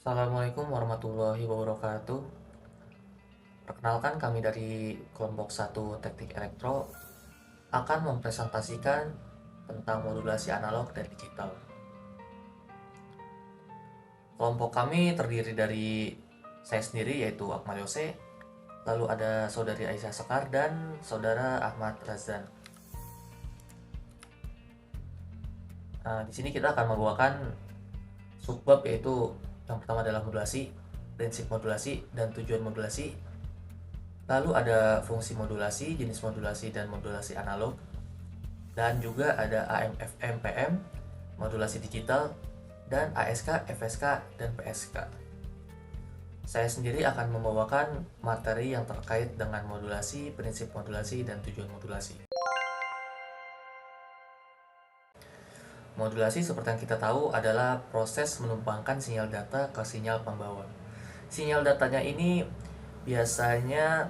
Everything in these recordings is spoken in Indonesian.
Assalamualaikum warahmatullahi wabarakatuh. Perkenalkan, kami dari kelompok 1 Teknik Elektro akan mempresentasikan tentang modulasi analog dan digital. Kelompok kami terdiri dari saya sendiri yaitu Akmal Yose, lalu ada saudari Aisyah Sekar dan saudara Ahmad Razan. Nah, di sini kita akan membawakan subbab, yaitu yang pertama adalah modulasi, prinsip modulasi dan tujuan modulasi. Lalu ada fungsi modulasi, jenis modulasi dan modulasi analog. Dan juga ada AM, FM, PM, modulasi digital, dan ASK, FSK, dan PSK. Saya sendiri akan membawakan materi yang terkait dengan modulasi, prinsip modulasi, dan tujuan modulasi. Modulasi seperti yang kita tahu adalah proses menumpangkan sinyal data ke sinyal pembawa. Sinyal datanya ini biasanya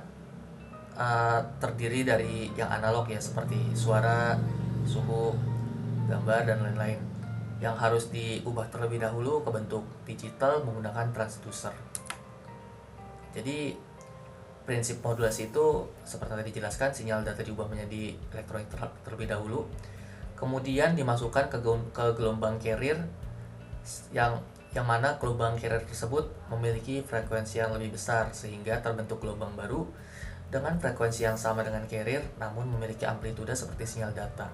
terdiri dari yang analog ya, seperti suara, suhu, gambar, dan lain-lain, yang harus diubah terlebih dahulu ke bentuk digital menggunakan transducer. Jadi prinsip modulasi itu seperti tadi dijelaskan, sinyal data diubah menjadi elektronik terlebih dahulu, kemudian dimasukkan ke gelombang carrier yang mana gelombang carrier tersebut memiliki frekuensi yang lebih besar, sehingga terbentuk gelombang baru dengan frekuensi yang sama dengan carrier namun memiliki amplitude seperti sinyal data.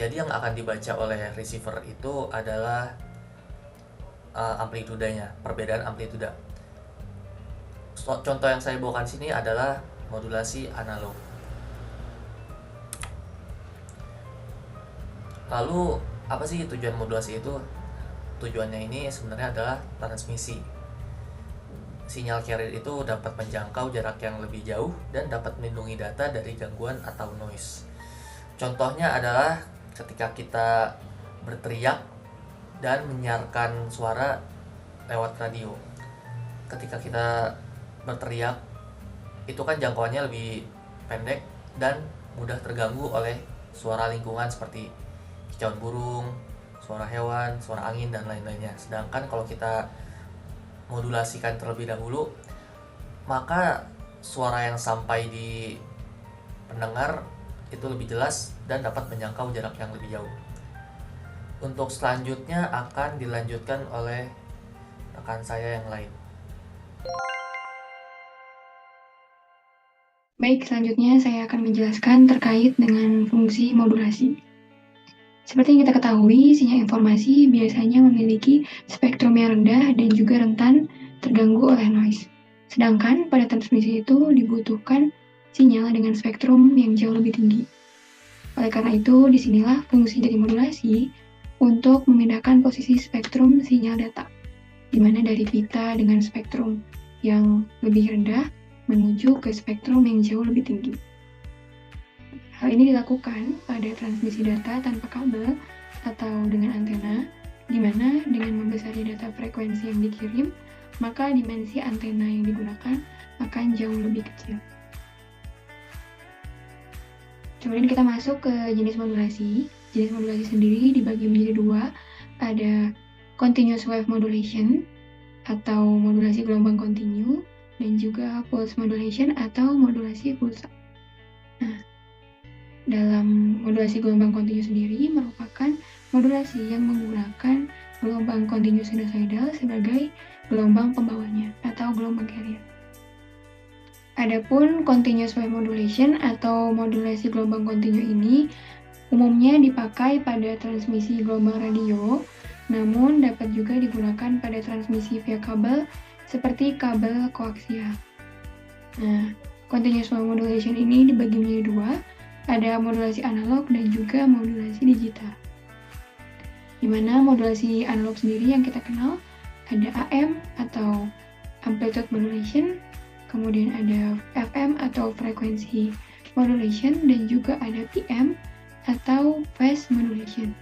Jadi yang akan dibaca oleh receiver itu adalah amplitudenya, perbedaan amplitude. Contoh yang saya bawakan sini adalah modulasi analog. Lalu apa sih tujuan modulasi itu? Tujuannya ini sebenarnya adalah transmisi. Sinyal carrier itu dapat menjangkau jarak yang lebih jauh dan dapat melindungi data dari gangguan atau noise. Contohnya adalah ketika kita berteriak dan menyiarkan suara lewat radio. Ketika kita berteriak, itu kan jangkauannya lebih pendek dan mudah terganggu oleh suara lingkungan seperti kicauan burung, suara hewan, suara angin, dan lain-lainnya. Sedangkan kalau kita modulasikan terlebih dahulu, maka suara yang sampai di pendengar itu lebih jelas dan dapat menjangkau jarak yang lebih jauh. Untuk selanjutnya akan dilanjutkan oleh rekan saya yang lain. Baik, selanjutnya saya akan menjelaskan terkait dengan fungsi modulasi. Seperti yang kita ketahui, sinyal informasi biasanya memiliki spektrum yang rendah dan juga rentan terganggu oleh noise. Sedangkan pada transmisi itu dibutuhkan sinyal dengan spektrum yang jauh lebih tinggi. Oleh karena itu, disinilah fungsi dari modulasi untuk memindahkan posisi spektrum sinyal data, di mana dari pita dengan spektrum yang lebih rendah menuju ke spektrum yang jauh lebih tinggi. Hal ini dilakukan pada transmisi data tanpa kabel atau dengan antena, di mana dengan membesarnya data frekuensi yang dikirim, maka dimensi antena yang digunakan akan jauh lebih kecil. Kemudian kita masuk ke jenis modulasi. Jenis modulasi sendiri dibagi menjadi dua, ada continuous wave modulation atau modulasi gelombang kontinu, dan juga pulse modulation atau modulasi pulsa. Nah, dalam modulasi gelombang kontinu sendiri merupakan modulasi yang menggunakan gelombang kontinu sinusoidal sebagai gelombang pembawanya atau gelombang carrier. Adapun continuous wave modulation atau modulasi gelombang kontinu ini umumnya dipakai pada transmisi gelombang radio, namun dapat juga digunakan pada transmisi via kabel seperti kabel koaksial. Nah, continuous wave modulation ini dibagi menjadi dua, ada modulasi analog dan juga modulasi digital. Di mana modulasi analog sendiri yang kita kenal ada AM atau amplitude modulation, kemudian ada FM atau frequency modulation, dan juga ada PM atau phase modulation.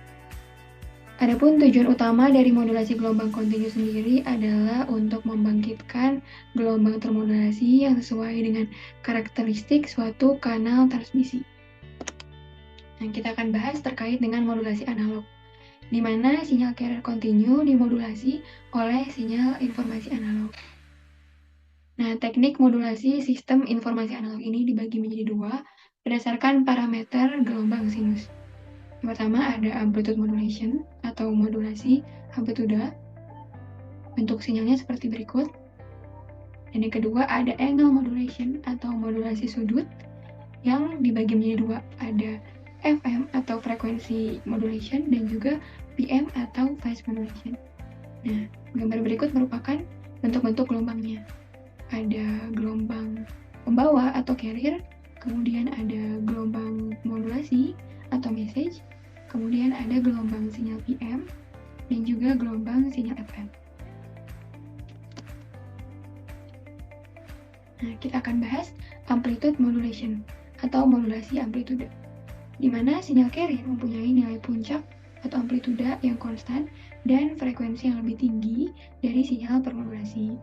Adapun tujuan utama dari modulasi gelombang kontinu sendiri adalah untuk membangkitkan gelombang termodulasi yang sesuai dengan karakteristik suatu kanal transmisi. Nah, kita akan bahas terkait dengan modulasi analog. di mana sinyal carrier continue dimodulasi oleh sinyal informasi analog. Nah, teknik modulasi sistem informasi analog ini dibagi menjadi dua berdasarkan parameter gelombang sinus. Yang pertama ada amplitude modulation atau modulasi amplituda. Bentuk sinyalnya seperti berikut. Dan yang kedua ada angle modulation atau modulasi sudut yang dibagi menjadi dua. Ada FM atau frekuensi modulation dan juga PM atau phase modulation. Nah, gambar berikut merupakan bentuk-bentuk gelombangnya. Ada gelombang pembawa atau carrier, kemudian ada gelombang modulasi atau message, kemudian ada gelombang sinyal PM, dan juga gelombang sinyal FM. Nah, kita akan bahas amplitude modulation atau modulasi amplitude, di mana sinyal carrier mempunyai nilai puncak atau amplituda yang konstan dan frekuensi yang lebih tinggi dari sinyal permodulasi.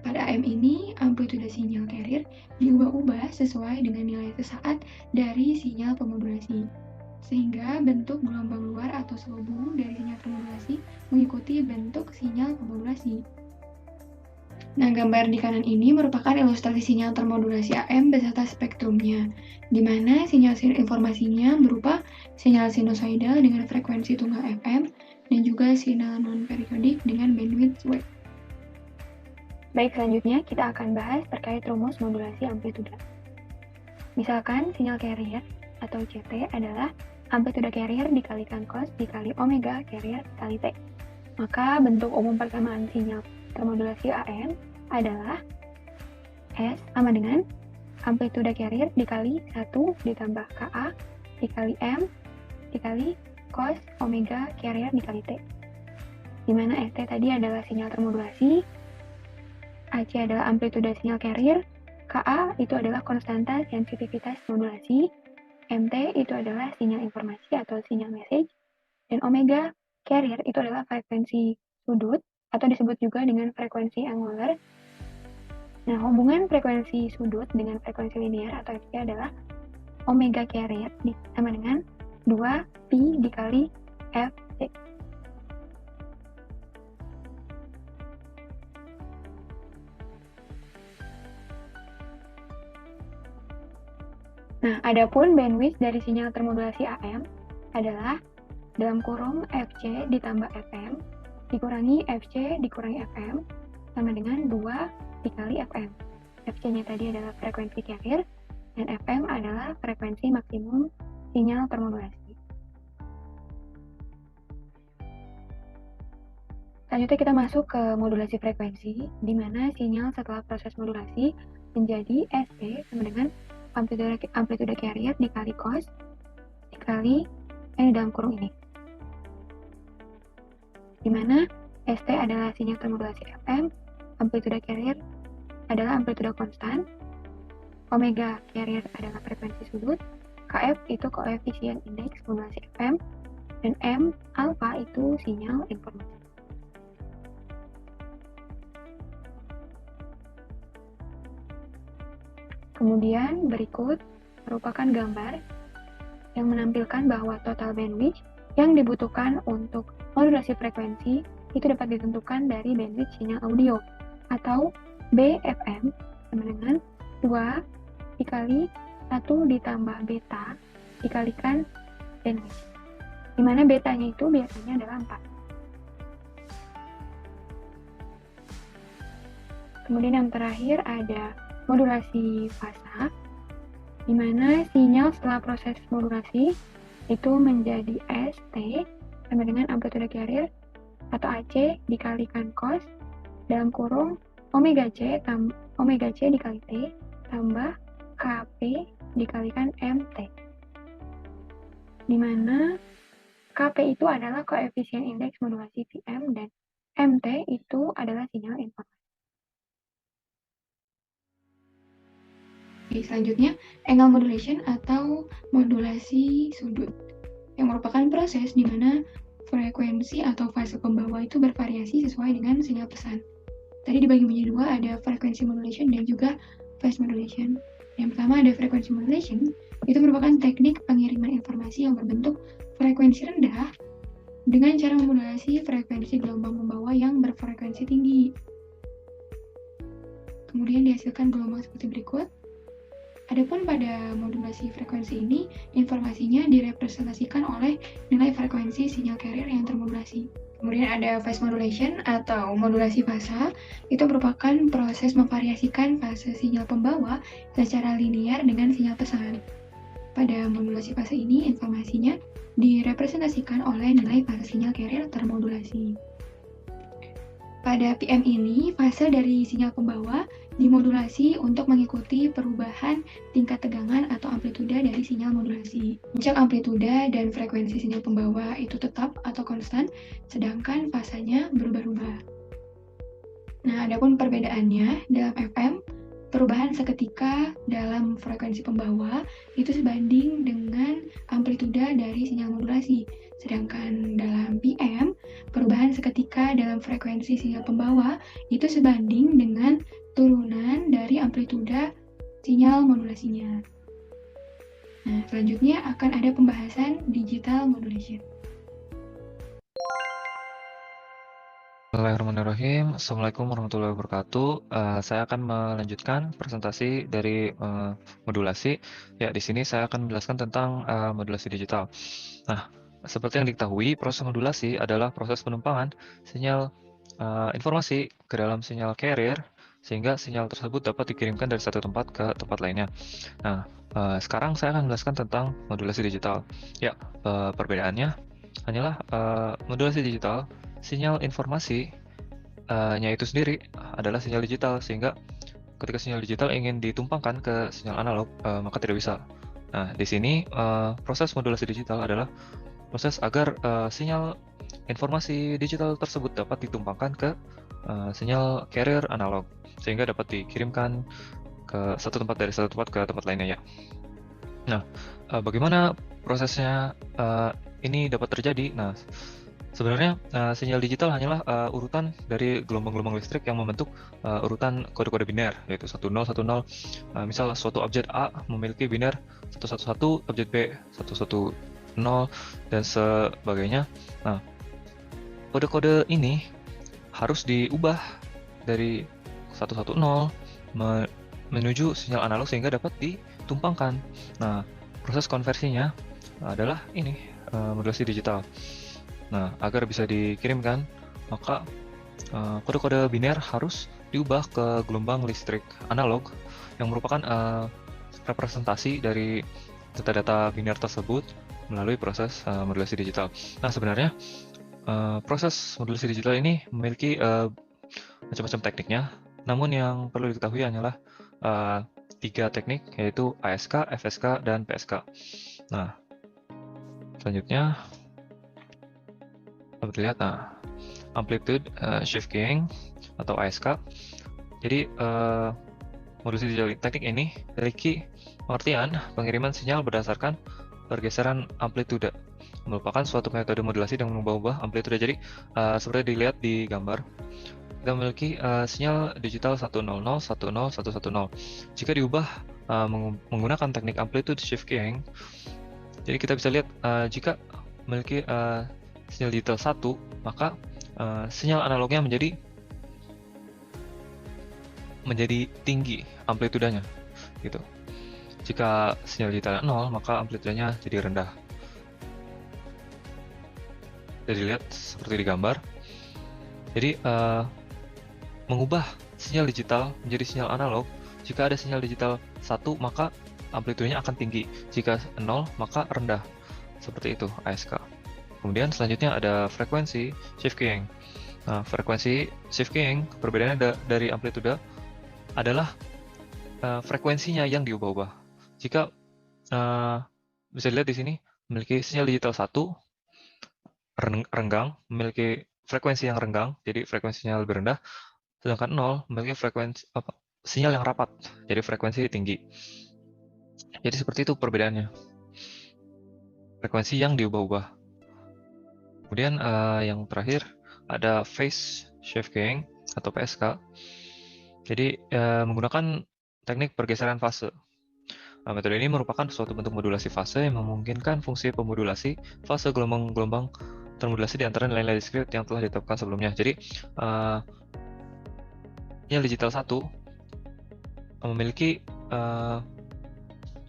Pada AM ini, amplituda sinyal carrier diubah-ubah sesuai dengan nilai sesaat dari sinyal pemodulasi, sehingga bentuk gelombang luar atau selubung dari sinyal pemodulasi mengikuti bentuk sinyal pemodulasi. Nah, gambar di kanan ini merupakan ilustrasi sinyal termodulasi AM beserta spektrumnya, di mana sinyal informasinya berupa sinyal sinusoidal dengan frekuensi tunggal FM dan juga sinyal non-periodik dengan bandwidth wave. Baik, selanjutnya kita akan bahas terkait rumus modulasi amplituda. Misalkan sinyal carrier atau CT adalah amplituda carrier dikalikan cos dikali omega carrier kali T. Maka bentuk umum persamaan sinyal termodulasi AM adalah S sama dengan amplituda carrier dikali 1 ditambah KA dikali M dikali cos omega carrier dikali T. Di mana ST tadi adalah sinyal termodulasi, AC adalah amplituda sinyal carrier, KA itu adalah konstanta sensitivitas modulasi, MT itu adalah sinyal informasi atau sinyal message, dan omega carrier itu adalah frekuensi sudut atau disebut juga dengan frekuensi angular. Nah, hubungan frekuensi sudut dengan frekuensi linear atau FC adalah omega carrier sama dengan 2pi dikali Fc. Nah, adapun bandwidth dari sinyal termodulasi AM adalah dalam kurung Fc ditambah Fm dikurangi Fc dikurangi Fm sama dengan 2 dikali Fm. Fc-nya tadi adalah frekuensi carrier dan Fm adalah frekuensi maksimum sinyal termodulasi. Selanjutnya kita masuk ke modulasi frekuensi, di mana sinyal setelah proses modulasi menjadi St sama dengan amplituda carrier dikali cos dikali di dalam kurung ini, di mana ST adalah sinyal termodulasi FM, amplituda carrier adalah amplituda konstan, omega carrier adalah frekuensi sudut, KF itu koefisien indeks modulasi FM, dan M alpha itu sinyal informasi. Kemudian berikut merupakan gambar yang menampilkan bahwa total bandwidth yang dibutuhkan untuk modulasi frekuensi itu dapat ditentukan dari bandwidth sinyal audio atau BFM sama dengan 2 dikali 1 ditambah beta dikalikan bandwidth, di mana betanya itu biasanya adalah 4. Kemudian yang terakhir ada modulasi fasa, di mana sinyal setelah proses modulasi itu menjadi ST sama dengan amplituda carrier atau AC dikalikan cos dalam kurung omega C dikali T tambah KP dikalikan MT, di mana KP itu adalah koefisien indeks modulasi PM dan MT itu adalah sinyal informasi. Oke, selanjutnya angle modulation atau modulasi sudut, yang merupakan proses di mana frekuensi atau fase pembawa itu bervariasi sesuai dengan sinyal pesan. Tadi dibagi menjadi dua, ada frekuensi modulation dan juga phase modulation. Yang pertama ada frekuensi modulation, itu merupakan teknik pengiriman informasi yang berbentuk frekuensi rendah dengan cara memodulasi frekuensi gelombang pembawa yang berfrekuensi tinggi. Kemudian dihasilkan gelombang seperti berikut. Adapun pada modulasi frekuensi ini, informasinya direpresentasikan oleh nilai frekuensi sinyal carrier yang termodulasi. Kemudian ada phase modulation atau modulasi fasa, itu merupakan proses memvariasikan fase sinyal pembawa secara linear dengan sinyal pesan. Pada modulasi fase ini, informasinya direpresentasikan oleh nilai fase sinyal carrier termodulasi. Pada PM ini, fase dari sinyal pembawa dimodulasi untuk mengikuti perubahan tingkat tegangan atau amplituda dari sinyal modulasi. Puncak amplituda dan frekuensi sinyal pembawa itu tetap atau konstan, sedangkan fasanya berubah-ubah. Nah, adapun perbedaannya dalam FM, perubahan seketika dalam frekuensi pembawa itu sebanding dengan amplituda dari sinyal modulasi. Sedangkan dalam PM, perubahan seketika dalam frekuensi sinyal pembawa itu sebanding dengan turunan dari amplituda sinyal modulasinya. Nah, selanjutnya akan ada pembahasan digital modulation. Bismillahirrahmanirrahim. Assalamualaikum warahmatullahi wabarakatuh. Saya akan melanjutkan presentasi dari modulasi. Ya, di sini saya akan menjelaskan tentang modulasi digital. Nah, seperti yang diketahui, proses modulasi adalah proses penumpangan sinyal informasi ke dalam sinyal carrier sehingga sinyal tersebut dapat dikirimkan dari satu tempat ke tempat lainnya. Nah, sekarang saya akan menjelaskan tentang modulasi digital. Ya, perbedaannya hanyalah modulasi digital, sinyal informasi-nya itu sendiri adalah sinyal digital, sehingga ketika sinyal digital ingin ditumpangkan ke sinyal analog, maka tidak bisa. Nah, di sini proses modulasi digital adalah proses agar sinyal informasi digital tersebut dapat ditumpangkan ke sinyal carrier analog, sehingga dapat dikirimkan ke satu tempat dari satu tempat ke tempat lainnya ya. Nah, bagaimana prosesnya ini dapat terjadi? Nah, sebenarnya sinyal digital hanyalah urutan dari gelombang-gelombang listrik yang membentuk urutan kode-kode biner, yaitu 1010. Misal suatu objek A memiliki biner 111, objek B 110, dan sebagainya. Nah, kode-kode ini harus diubah dari 110 menuju sinyal analog sehingga dapat ditumpangkan. Nah, proses konversinya adalah ini, modulasi digital. Nah, agar bisa dikirimkan, maka kode-kode biner harus diubah ke gelombang listrik analog yang merupakan representasi dari data-data biner tersebut melalui proses modulasi digital. Nah, sebenarnya proses modulasi digital ini memiliki macam-macam tekniknya, namun yang perlu diketahui hanyalah 3 teknik, yaitu ASK, FSK, dan PSK. Nah, selanjutnya dapat dilihat, amplitude shift keying atau ASK. Jadi modulasi digital teknik ini memiliki pengertian pengiriman sinyal berdasarkan pergeseran amplitude, merupakan suatu metode modulasi yang mengubah-ubah amplitude. Jadi seperti dilihat di gambar, kita memiliki sinyal digital 100, 10, 110. Jika diubah menggunakan teknik amplitude shift keying, jadi kita bisa lihat jika memiliki sinyal digital 1, maka sinyal analognya menjadi tinggi amplitudanya, gitu. Jika sinyal digital 0, maka amplitudanya jadi rendah. Jadi lihat seperti di gambar. Jadi mengubah sinyal digital menjadi sinyal analog, jika ada sinyal digital 1, maka amplitudenya akan tinggi. Jika 0, maka rendah. Seperti itu ASK. Kemudian selanjutnya ada frekuensi shift keying. Nah, frekuensi shift keying, perbedaannya dari amplitude adalah frekuensinya yang diubah-ubah. Jika bisa dilihat di sini memiliki sinyal digital 1 renggang, memiliki frekuensi yang renggang, jadi frekuensinya lebih rendah, sedangkan 0 memiliki sinyal yang rapat, jadi frekuensi tinggi. Jadi seperti itu perbedaannya, frekuensi yang diubah-ubah. Kemudian yang terakhir ada phase shift keying atau PSK. Jadi menggunakan teknik pergeseran fase. Metode ini merupakan suatu bentuk modulasi fase yang memungkinkan fungsi pemodulasi fase gelombang-gelombang termodulasi di antara nilai-nilai diskrit yang telah ditetapkan sebelumnya. Jadi, sinyal digital 1 memiliki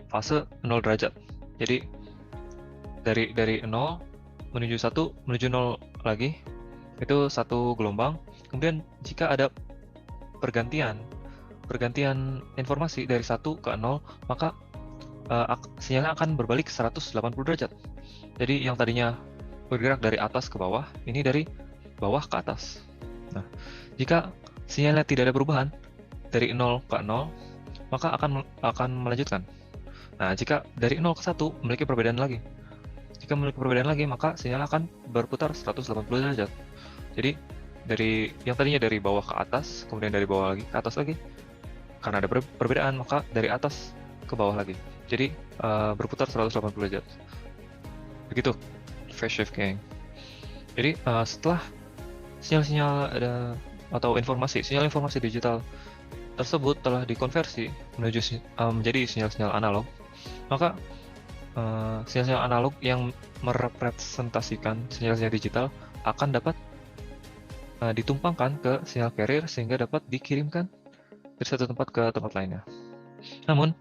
fase 0 derajat. Jadi, dari 0 menuju 1 menuju 0 lagi, itu satu gelombang. Kemudian jika ada pergantian informasi dari 1 ke 0, maka sinyalnya akan berbalik 180 derajat. Jadi yang tadinya bergerak dari atas ke bawah, ini dari bawah ke atas. Nah, jika sinyalnya tidak ada perubahan dari 0 ke 0, maka akan melanjutkan. Nah, jika dari 0 ke 1 memiliki perbedaan lagi. Jika memiliki perbedaan lagi, maka sinyal akan berputar 180 derajat. Jadi, yang tadinya dari bawah ke atas, kemudian dari bawah lagi ke atas lagi. Karena ada perbedaan, maka dari atas ke bawah lagi. Jadi, berputar 180 derajat. Begitu phase shift keying. Jadi, setelah sinyal-sinyal atau sinyal informasi digital tersebut telah dikonversi menjadi sinyal-sinyal analog, maka sinyal-sinyal analog yang merepresentasikan sinyal-sinyal digital akan dapat ditumpangkan ke sinyal carrier sehingga dapat dikirimkan dari satu tempat ke tempat lainnya. Namun,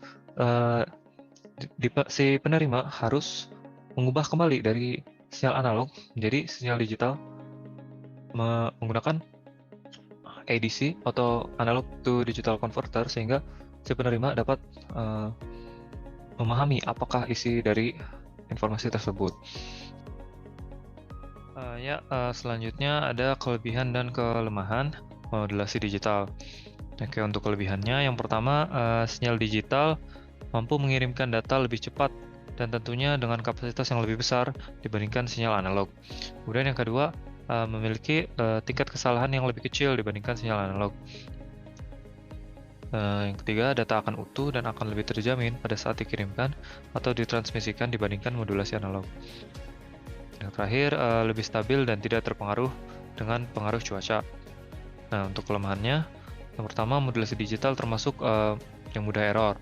si penerima harus mengubah kembali dari sinyal analog menjadi sinyal digital menggunakan ADC atau analog to digital converter, sehingga si penerima dapat memahami apakah isi dari informasi tersebut. Selanjutnya ada kelebihan dan kelemahan modulasi digital. Oke, untuk kelebihannya, yang pertama, sinyal digital mampu mengirimkan data lebih cepat dan tentunya dengan kapasitas yang lebih besar dibandingkan sinyal analog. Kemudian yang kedua, memiliki tingkat kesalahan yang lebih kecil dibandingkan sinyal analog. Yang ketiga, data akan utuh dan akan lebih terjamin pada saat dikirimkan atau ditransmisikan dibandingkan modulasi analog. Yang terakhir, lebih stabil dan tidak terpengaruh dengan pengaruh cuaca. Nah, untuk kelemahannya, yang pertama, modulasi digital termasuk yang mudah error.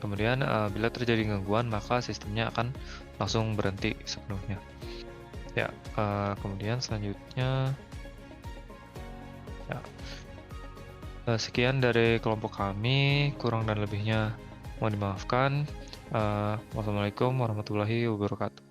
Kemudian, bila terjadi gangguan, maka sistemnya akan langsung berhenti sepenuhnya. Kemudian selanjutnya, sekian dari kelompok kami, kurang dan lebihnya mohon dimaafkan. Wassalamualaikum warahmatullahi wabarakatuh.